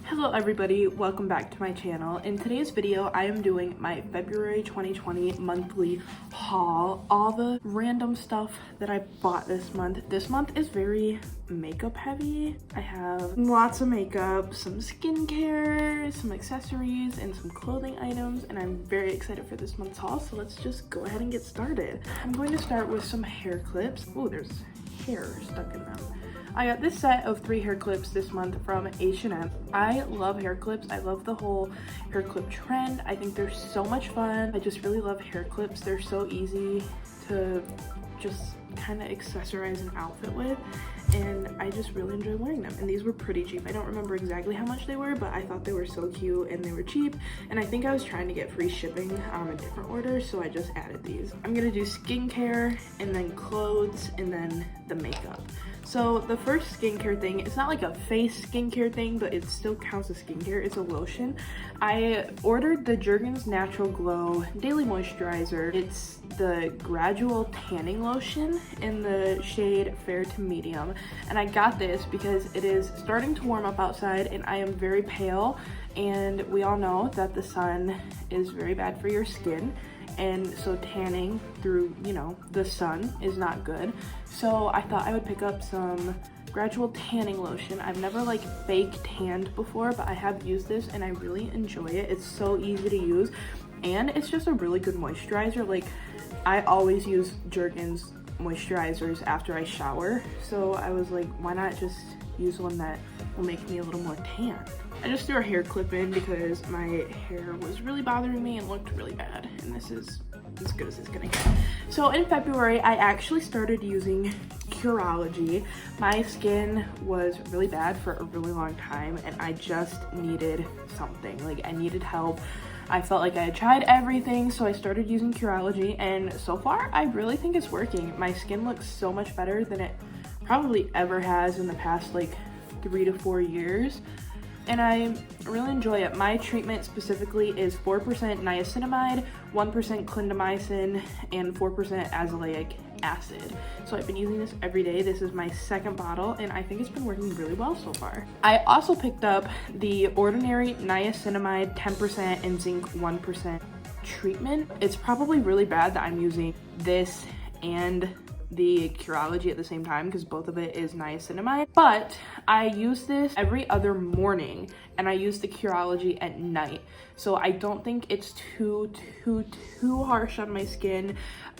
Hello everybody, welcome back to my channel. In today's video, I am doing my February 2020 monthly haul. All the random stuff that I bought this month. This month is very makeup heavy. I have lots of makeup, some skincare, some accessories, and some clothing items, and I'm very excited for this month's haul, so let's just go ahead and get started. I'm going to start with some hair clips. Oh, there's hair stuck in them. I got this set of 3 hair clips this month from H&M. I love hair clips. I love the whole hair clip trend. I think they're so much fun. I just really love hair clips. They're so easy to just kind of accessorize an outfit with, and I just really enjoy wearing them. And these were pretty cheap. I don't remember exactly how much they were, but I thought they were so cute and they were cheap, and I think I was trying to get free shipping on a different order, so I just added these. I'm gonna do skincare and then clothes and then the makeup. So the first skincare thing, it's not like a face skincare thing, but it still counts as skincare. It's a lotion. I ordered the Jergens Natural Glow Daily Moisturizer. It's the Gradual Tanning Lotion in the shade Fair to Medium. And I got this because it is starting to warm up outside and I am very pale. And we all know that the sun is very bad for your skin. And so tanning through, the sun is not good. So I thought I would pick up some Gradual Tanning Lotion. I've never fake tanned before, but I have used this and I really enjoy it. It's so easy to use and it's just a really good moisturizer. I always use Jergens moisturizers after I shower. So I was like, why not just use one that will make me a little more tan? I just threw a hair clip in because my hair was really bothering me and looked really bad, and this is as good as it's gonna get. So in February, I actually started using Curology. My skin was really bad for a really long time and I just needed something. I needed help. I felt like I had tried everything, so I started using Curology, and so far I really think it's working. My skin looks so much better than it probably ever has in the past 3 to 4 years. And I really enjoy it. My treatment specifically is 4% niacinamide, 1% clindamycin, and 4% azelaic acid. So I've been using this every day. This is my second bottle and I think it's been working really well so far. I also picked up the Ordinary Niacinamide 10% and Zinc 1% treatment. It's probably really bad that I'm using this and the Curology at the same time because both of it is niacinamide, but I use this every other morning and I use the Curology at night, so I don't think it's too harsh on my skin.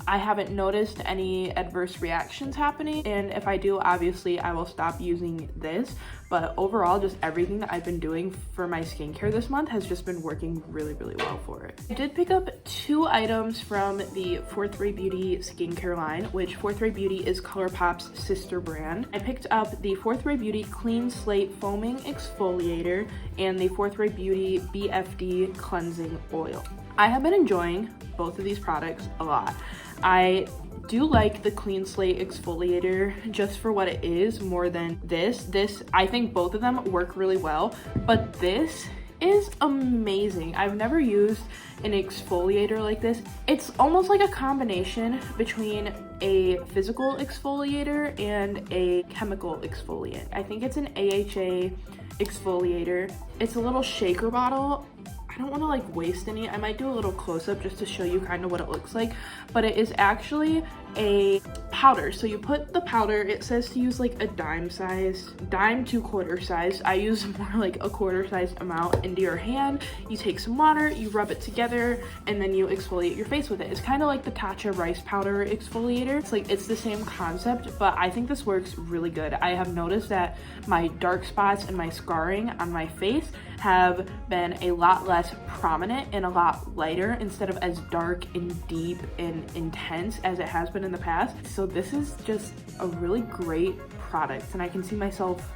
I haven't noticed any adverse reactions happening, and if I do, obviously I will stop using this, but overall just everything that I've been doing for my skincare this month has just been working really well for it. I did pick up 2 items from the 43 Beauty skincare line, which 43 Beauty is ColourPop's sister brand. I picked up the 43 Beauty Clean Slate Foaming Exfoliator and the 43 Beauty BFD Cleansing Oil. I have been enjoying both of these products a lot. I do like the Clean Slate Exfoliator just for what it is more than this. I think both of them work really well, but this is amazing. I've never used an exfoliator like this. It's almost like a combination between a physical exfoliator and a chemical exfoliant. I think it's an AHA exfoliator. It's a little shaker bottle. I don't want to waste any. I might do a little close-up just to show you kind of what it looks like, but it is actually a powder. So you put the powder, it says to use a dime to quarter size. I use more a quarter size amount into your hand. You take some water, you rub it together, and then you exfoliate your face with it. It's kind of like the Tatcha rice powder exfoliator. It's the same concept, but I think this works really good. I have noticed that my dark spots and my scarring on my face have been a lot less prominent and a lot lighter instead of as dark and deep and intense as it has been in the past. So this is just a really great product and I can see myself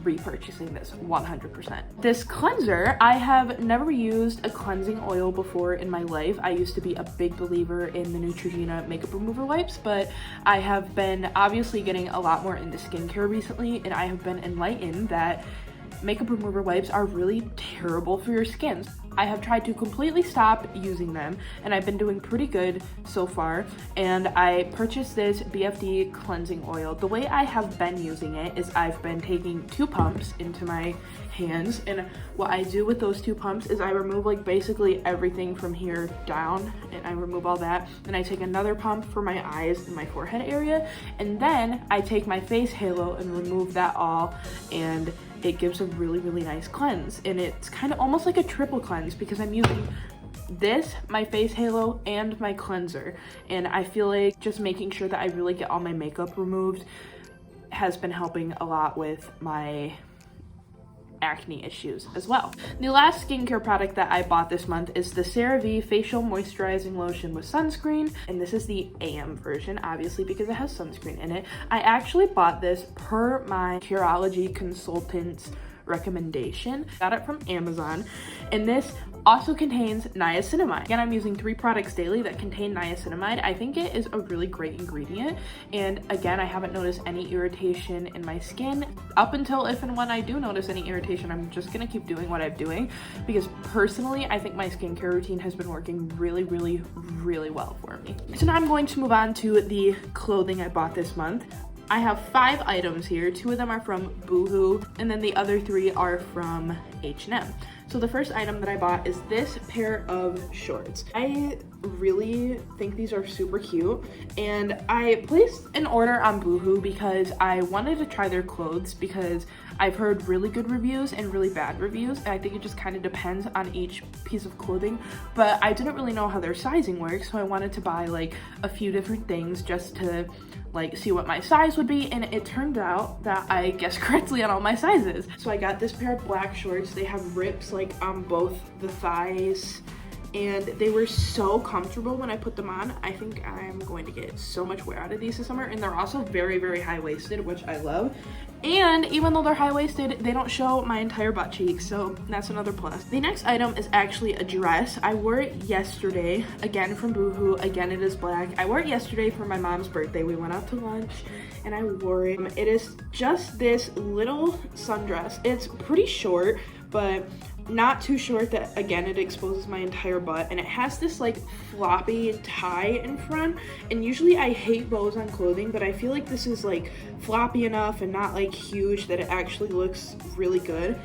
repurchasing this 100%. This cleanser, I have never used a cleansing oil before in my life. I used to be a big believer in the Neutrogena makeup remover wipes, but I have been obviously getting a lot more into skincare recently, and I have been enlightened that makeup remover wipes are really terrible for your skin. I have tried to completely stop using them, and I've been doing pretty good so far. And I purchased this BFD cleansing oil. The way I have been using it is I've been taking 2 pumps into my hands, and what I do with those 2 pumps is I remove like basically everything from here down, and I remove all that. Then I take another pump for my eyes and my forehead area, and then I take my face halo and remove that all, and it gives a really nice cleanse. And it's kind of almost like a triple cleanse because I'm using this, my face halo, and my cleanser. And I feel like just making sure that I really get all my makeup removed has been helping a lot with my acne issues as well. The last skincare product that I bought this month is the CeraVe Facial Moisturizing Lotion with Sunscreen, and this is the AM version, obviously, because it has sunscreen in it. I actually bought this per my Curology consultant's recommendation. Got it from Amazon, and this also contains niacinamide. Again, I'm using 3 products daily that contain niacinamide. I think it is a really great ingredient, and again, I haven't noticed any irritation in my skin. Up until if and when I do notice any irritation, I'm just gonna keep doing what I'm doing, because personally, I think my skincare routine has been working really well for me. So now I'm going to move on to the clothing I bought this month. I have 5 items here. 2 of them are from Boohoo, and then the other 3 are from H&M. So the first item that I bought is this pair of shorts. I really think these are super cute, and I placed an order on Boohoo because I wanted to try their clothes, because I've heard really good reviews and really bad reviews, and I think it just kind of depends on each piece of clothing, but I didn't really know how their sizing works, so I wanted to buy like a few different things just to like see what my size would be, and it turned out that I guessed correctly on all my sizes. So I got this pair of black shorts. They have rips like on both the thighs, and they were so comfortable when I put them on. I think I'm going to get so much wear out of these this summer, and they're also very high-waisted, which I love. And even though they're high-waisted, they don't show my entire butt cheek, so that's another plus. The next item is actually a dress. I wore it yesterday, again from Boohoo. Again, it is black. I wore it yesterday for my mom's birthday. We went out to lunch and I wore it. It is just this little sundress. It's pretty short, but not too short that, again, it exposes my entire butt, and it has this like floppy tie in front, and usually I hate bows on clothing, but I feel like this is like floppy enough and not like huge that it actually looks really good.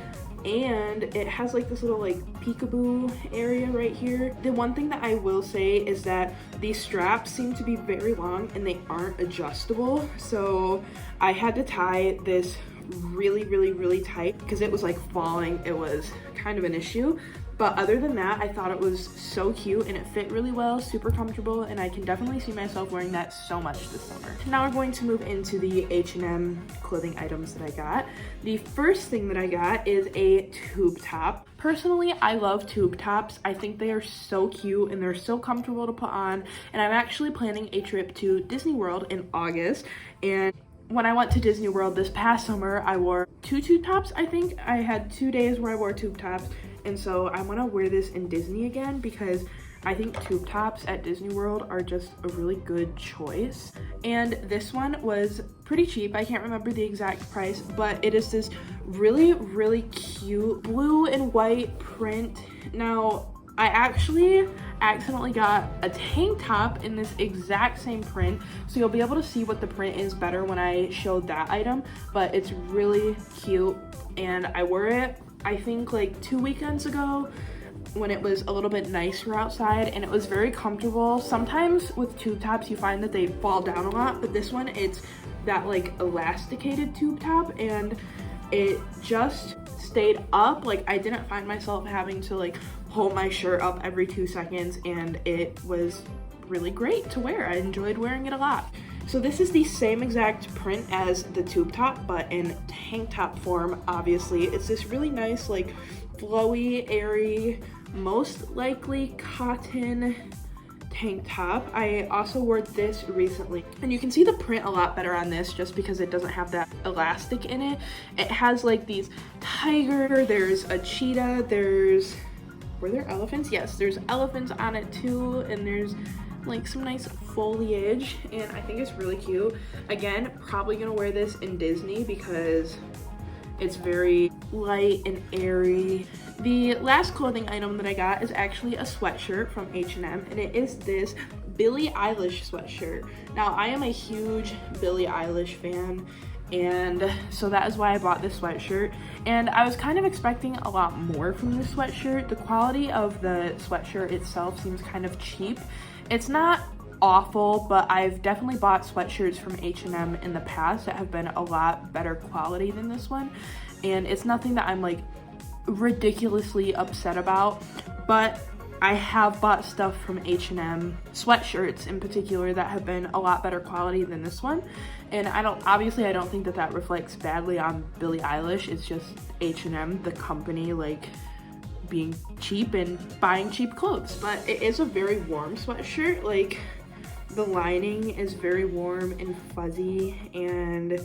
And it has like this little like peekaboo area right here. The one thing that I will say is that these straps seem to be very long and they aren't adjustable, so I had to tie this really tight because it was like falling. It was kind of an issue, but other than that, I thought it was so cute and it fit really well, super comfortable, and I can definitely see myself wearing that so much this summer. Now we're going to move into the H&M clothing items that I got. The first thing that I got is a tube top. Personally, I love tube tops. I think they are so cute and they're so comfortable to put on, and I'm actually planning a trip to Disney World in August, and when I went to Disney World this past summer, I wore 2 tube tops. I think I had 2 days where I wore tube tops, and so I want to wear this in Disney again because I think tube tops at Disney World are just a really good choice. And this one was pretty cheap. I can't remember the exact price, but it is this really cute blue and white print. Now, I actually accidentally got a tank top in this exact same print, so you'll be able to see what the print is better when I show that item, but it's really cute, and I wore it I think like 2 weekends ago when it was a little bit nicer outside, and it was very comfortable. Sometimes with tube tops you find that they fall down a lot, but this one, it's that like elasticated tube top, and it just stayed up. Like, I didn't find myself having to like hold my shirt up every 2 seconds, and it was really great to wear. I enjoyed wearing it a lot. So this is the same exact print as the tube top, but in tank top form, obviously. It's this really nice, like, flowy, airy, most likely cotton tank top. I also wore this recently, and you can see the print a lot better on this just because it doesn't have that elastic in it. It has like these tiger, there's a cheetah, were there elephants? Yes, there's elephants on it too, and there's like some nice foliage, and I think it's really cute. Again, probably gonna wear this in Disney because It's very light and airy. The last clothing item that I got is actually a sweatshirt from H&M, and it is this Billie Eilish sweatshirt. Now, I am a huge Billie Eilish fan, and so that is why I bought this sweatshirt. And I was kind of expecting a lot more from this sweatshirt. The quality of the sweatshirt itself seems kind of cheap. It's not awful, but I've definitely bought sweatshirts from H&M in the past that have been a lot better quality than this one. And it's nothing that I'm like ridiculously upset about, but I have bought stuff from H&M, sweatshirts in particular, that have been a lot better quality than this one. And I don't think that that reflects badly on Billie Eilish. It's just H&M, the company, like being cheap and buying cheap clothes. But it is a very warm sweatshirt. Like, the lining is very warm and fuzzy, and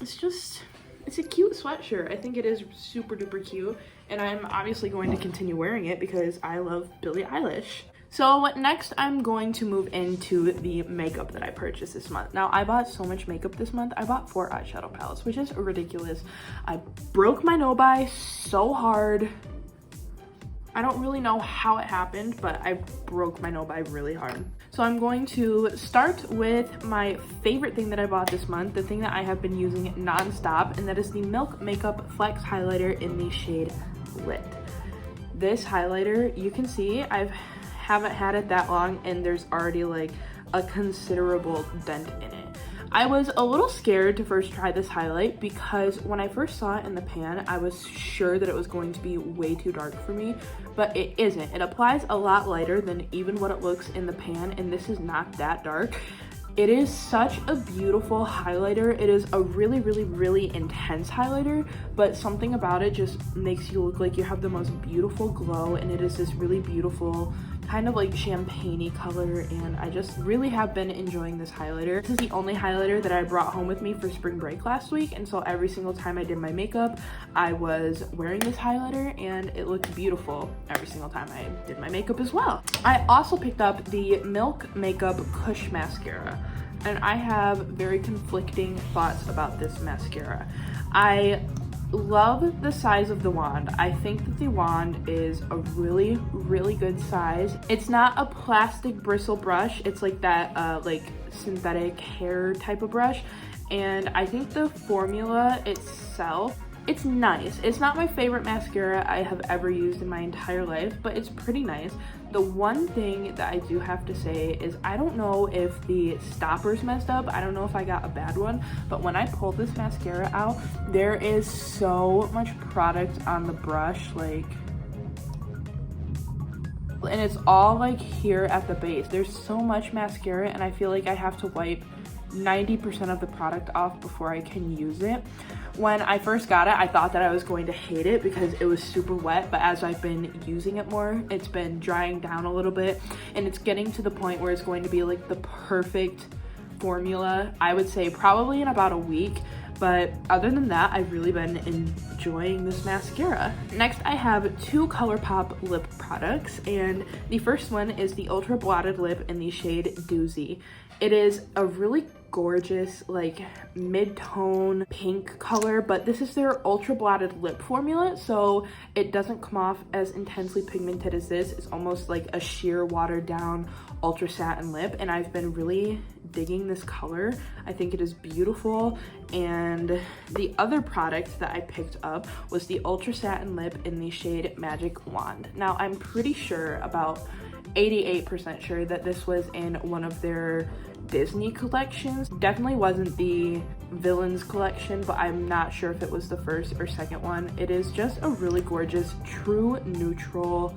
it's a cute sweatshirt. I think it is super duper cute, and I'm obviously going to continue wearing it because I love Billie Eilish. So next, I'm going to move into the makeup that I purchased this month. Now, I bought so much makeup this month. I bought 4 eyeshadow palettes, which is ridiculous. I broke my no-buy so hard. I don't really know how it happened, but I broke my no-buy really hard. So I'm going to start with my favorite thing that I bought this month, the thing that I have been using non-stop, and that is the Milk Makeup Flex Highlighter in the shade Lit. This highlighter, you can see haven't had it that long, and there's already like a considerable dent in it. I was a little scared to first try this highlight because when I first saw it in the pan, I was sure that it was going to be way too dark for me, but it isn't. It applies a lot lighter than even what it looks in the pan, and this is not that dark. It is such a beautiful highlighter. It is a really, really, really intense highlighter, but something about it just makes you look like you have the most beautiful glow, and it is this really beautiful kind of like champagne-y color, and I just really have been enjoying this highlighter. This is the only highlighter that I brought home with me for spring break last week, and so every single time I did my makeup, I was wearing this highlighter, and it looked beautiful every single time I did my makeup as well. I also picked up the Milk Makeup Kush Mascara, and I have very conflicting thoughts about this mascara. I love the size of the wand. I think that the wand is a really, really good size. It's not a plastic bristle brush. It's like that like synthetic hair type of brush. And I think the formula itself, it's nice. It's not my favorite mascara I have ever used in my entire life, but it's pretty nice. The one thing that I do have to say is I don't know if the stopper's messed up. I don't know if I got a bad one, but when I pulled this mascara out, there is so much product on the brush, like, and it's all like here at the base. There's so much mascara, and I feel like I have to wipe 90% of the product off before I can use it. When I first got it, I thought that I was going to hate it because it was super wet, but as I've been using it more, it's been drying down a little bit, and it's getting to the point where it's going to be like the perfect formula, I would say probably in about a week. But other than that, I've really been enjoying this mascara. Next, I have 2 ColourPop lip products, and the first one is the Ultra Blotted Lip in the shade Doozy. It is a really gorgeous, like, mid-tone pink color, but this is their Ultra Blotted Lip formula, so it doesn't come off as intensely pigmented as this. It's almost like a sheer watered down Ultra Satin lip, and I've been really digging this color. I think it is beautiful. And the other product that I picked up was the Ultra Satin Lip in the shade Magic Wand. Now, I'm pretty sure, about 88% sure, that this was in one of their Disney collections. Definitely wasn't the Villains collection, but I'm not sure if it was the first or second one. It is just a really gorgeous, true neutral,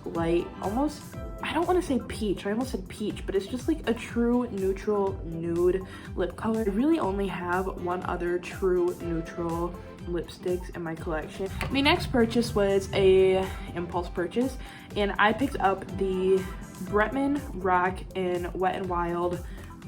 light, almost, I don't want to say peach, I almost said peach, but it's just like a true neutral nude lip color. I really only have one other true neutral lipsticks in my collection. The next purchase was a impulse purchase, and I picked up the Bretman Rock in Wet n Wild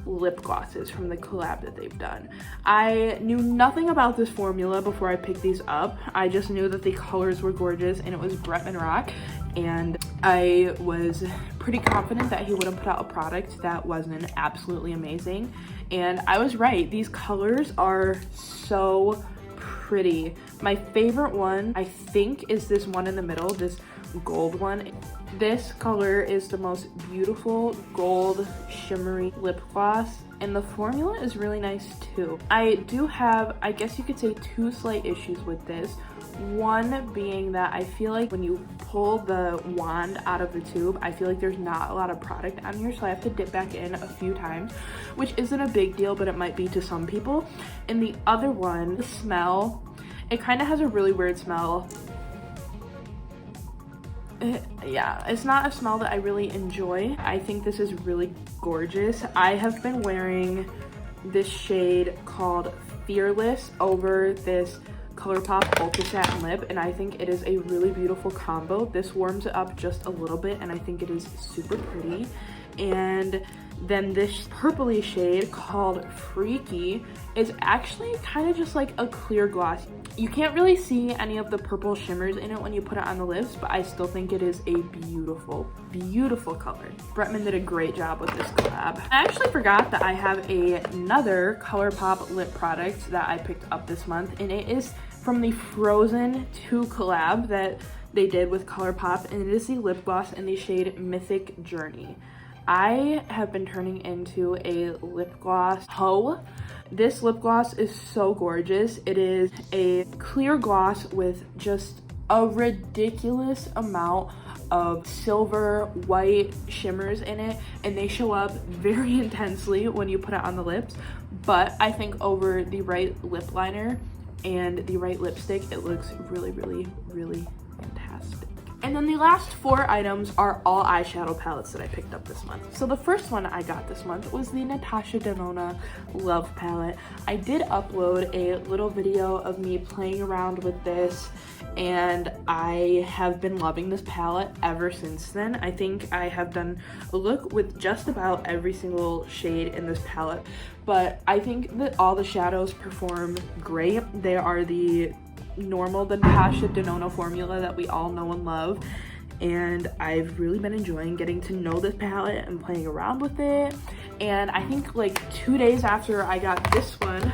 lip glosses from the collab that they've done. I knew nothing about this formula before I picked these up. I just knew that the colors were gorgeous, and it was Bretman Rock, and I was pretty confident that he wouldn't put out a product that wasn't absolutely amazing, and I was right. These colors are so pretty. My favorite one, I think, is this one in the middle, this gold one. This color is the most beautiful gold shimmery lip gloss, and the formula is really nice too. I do have, I guess you could say, two slight issues with this. One being that I feel like when you pull the wand out of the tube, I feel like there's not a lot of product on here, so I have to dip back in a few times, which isn't a big deal, but it might be to some people. And the other one, the smell, it kind of has a really weird smell. Yeah, it's not a smell that I really enjoy. I think this is really gorgeous. I have been wearing this shade called Fearless over this ColourPop Ultra Satin Lip, and I think it is a really beautiful combo. This warms it up just a little bit, and I think it is super pretty. And then this purpley shade called Freaky is actually kind of just like a clear gloss. You can't really see any of the purple shimmers in it when you put it on the lips, but I still think it is a beautiful, beautiful color. Bretman did a great job with this collab. I actually forgot that I have another ColourPop lip product that I picked up this month, and it is from the Frozen 2 collab that they did with ColourPop, and it is the lip gloss in the shade Mythic Journey. I have been turning into a lip gloss hoe. This lip gloss is so gorgeous. It is a clear gloss with just a ridiculous amount of silver white shimmers in it, and they show up very intensely when you put it on the lips, but I think over the right lip liner and the right lipstick, it looks really, really, really fantastic. And then the last 4 items are all eyeshadow palettes that I picked up this month. So the first one I got this month was the Natasha Denona Love Palette. I did upload a little video of me playing around with this, and I have been loving this palette ever since then. I think I have done a look with just about every single shade in this palette, but I think that all the shadows perform great. They are the normal Natasha Denona formula that we all know and love, and I've really been enjoying getting to know this palette and playing around with it. And I think like 2 days after I got this one,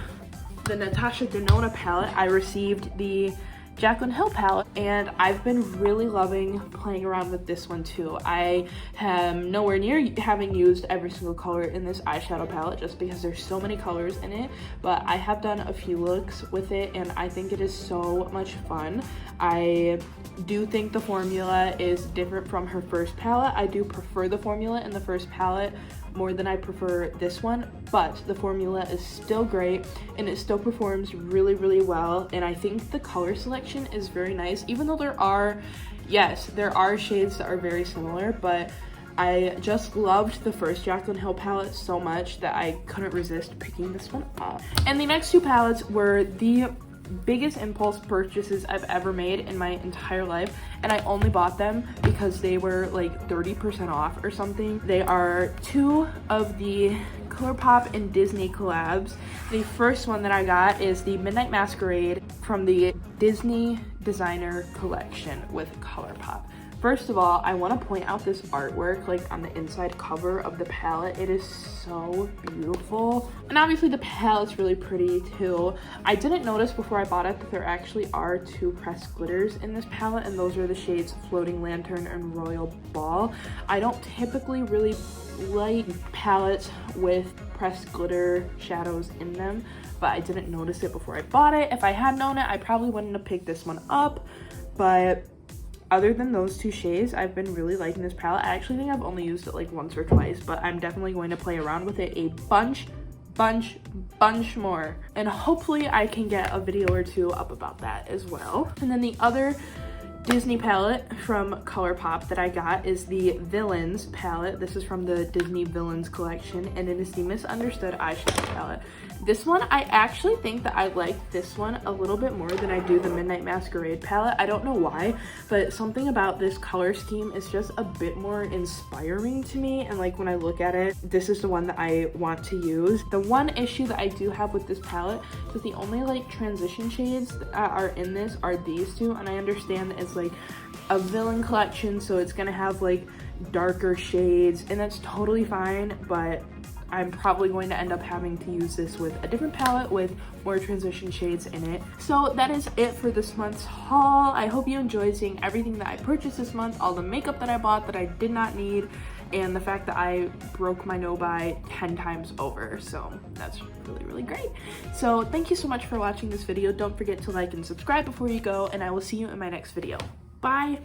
the Natasha Denona palette, I received the Jaclyn Hill palette, and I've been really loving playing around with this one too. I am nowhere near having used every single color in this eyeshadow palette just because there's so many colors in it, but I have done a few looks with it, and I think it is so much fun. I do think the formula is different from her first palette. I do prefer the formula in the first palette more than I prefer this one, but the formula is still great and it still performs really, really well. And I think the color selection is very nice, even though there are shades that are very similar, but I just loved the first Jaclyn Hill palette so much that I couldn't resist picking this one up. And the next 2 palettes were the biggest impulse purchases I've ever made in my entire life, and I only bought them because they were like 30% off or something. They are 2 of the ColourPop and Disney collabs. The first one that I got is the Midnight Masquerade from the Disney Designer Collection with ColourPop. First of all, I want to point out this artwork like on the inside cover of the palette. It is so beautiful. And obviously the palette's really pretty too. I didn't notice before I bought it that there actually are 2 pressed glitters in this palette, and those are the shades Floating Lantern and Royal Ball. I don't typically really like palettes with pressed glitter shadows in them, but I didn't notice it before I bought it. If I had known it, I probably wouldn't have picked this one up, but other than those 2 shades, I've been really liking this palette. I actually think I've only used it like once or twice, but I'm definitely going to play around with it a bunch more. And hopefully I can get a video or 2 up about that as well. And then the other Disney palette from ColourPop that I got is the Villains palette. This is from the Disney Villains collection, and it is the Misunderstood eyeshadow palette. This one, I actually think that I like this one a little bit more than I do the Midnight Masquerade palette. I don't know why, but something about this color scheme is just a bit more inspiring to me, and like when I look at it, this is the one that I want to use. The one issue that I do have with this palette is that the only like transition shades that are in this are these 2, and I understand that it's like a villain collection, so it's gonna have like darker shades, and that's totally fine, but I'm probably going to end up having to use this with a different palette with more transition shades in it. So that is it for this month's haul. I hope you enjoyed seeing everything that I purchased this month, all the makeup that I bought that I did not need, and the fact that I broke my no buy 10 times over. So that's really, really great. So thank you so much for watching this video. Don't forget to like and subscribe before you go, and I will see you in my next video. Bye.